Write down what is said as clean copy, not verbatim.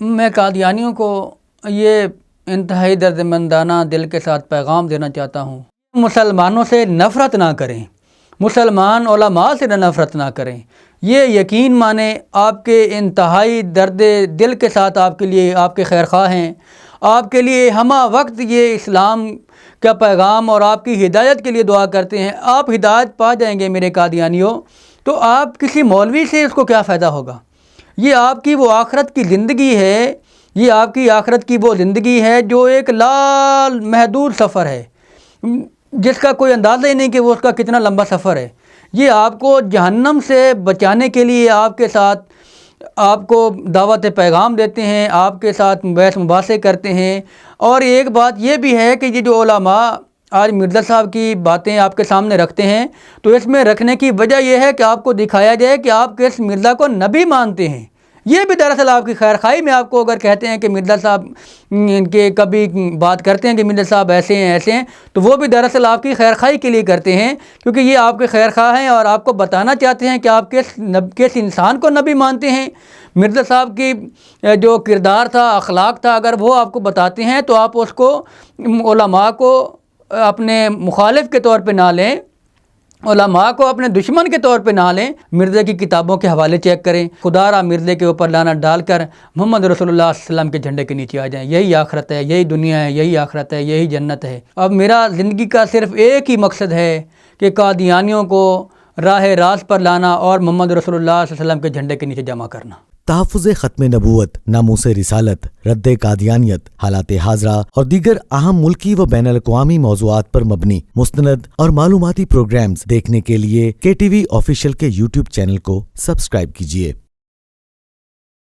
میں قادیانیوں کو یہ انتہائی دردمندانہ دل کے ساتھ پیغام دینا چاہتا ہوں، مسلمانوں سے نفرت نہ کریں، مسلمان علماء سے نفرت نہ کریں۔ یہ یقین مانیں آپ کے انتہائی درد دل کے ساتھ آپ کے لیے آپ کے خیر خواہ ہیں، آپ کے لیے ہمہ وقت یہ اسلام کا پیغام اور آپ کی ہدایت کے لیے دعا کرتے ہیں۔ آپ ہدایت پا جائیں گے میرے قادیانیوں، تو آپ کسی مولوی سے اس کو کیا فائدہ ہوگا؟ یہ آپ کی وہ آخرت کی زندگی ہے، یہ آپ کی آخرت کی وہ زندگی ہے جو ایک لا محدود سفر ہے، جس کا کوئی اندازہ ہی نہیں کہ وہ اس کا کتنا لمبا سفر ہے۔ یہ آپ کو جہنم سے بچانے کے لیے آپ کے ساتھ آپ کو دعوت پیغام دیتے ہیں، آپ کے ساتھ بحث مباحثے کرتے ہیں۔ اور ایک بات یہ بھی ہے کہ یہ جو علماء آج مرزا صاحب کی باتیں آپ کے سامنے رکھتے ہیں، تو اس میں رکھنے کی وجہ یہ ہے کہ آپ کو دکھایا جائے کہ آپ کس مرزا کو نبی مانتے ہیں۔ یہ بھی دراصل آپ کی خیر خواہی میں آپ کو اگر کہتے ہیں کہ مرزا صاحب کے کبھی بات کرتے ہیں کہ مرزا صاحب ایسے ہیں ایسے ہیں، تو وہ بھی دراصل آپ کی خیر خواہی کے لیے کرتے ہیں، کیونکہ یہ آپ کے خیر خواہ ہیں اور آپ کو بتانا چاہتے ہیں کہ آپ کس انسان کو نبی مانتے ہیں۔ مرزا صاحب کی جو کردار تھا، اخلاق تھا، اگر وہ آپ کو بتاتے ہیں تو آپ اس کو علماء کو اپنے مخالف کے طور پہ نہ لیں، علماء کو اپنے دشمن کے طور پہ نہ لیں۔ مرزا کی کتابوں کے حوالے چیک کریں، خدا را مرزا کے اوپر لعنت ڈال کر محمد رسول اللہ صلی اللہ علیہ وسلم کے جھنڈے کے نیچے آ جائیں۔ یہی آخرت ہے، یہی دنیا ہے، یہی آخرت ہے، یہی جنت ہے۔ اب میرا زندگی کا صرف ایک ہی مقصد ہے کہ قادیانیوں کو راہ راست پر لانا اور محمد رسول اللہ صلی اللہ علیہ وسلم کے جھنڈے کے نیچے جمع کرنا۔ تحفظ ختم نبوت، ناموس رسالت، رد قادیانیت، حالات حاضرہ اور دیگر اہم ملکی و بین الاقوامی موضوعات پر مبنی مستند اور معلوماتی پروگرامز دیکھنے کے لیے KTV آفیشیل کے YouTube چینل کو سبسکرائب کیجیے۔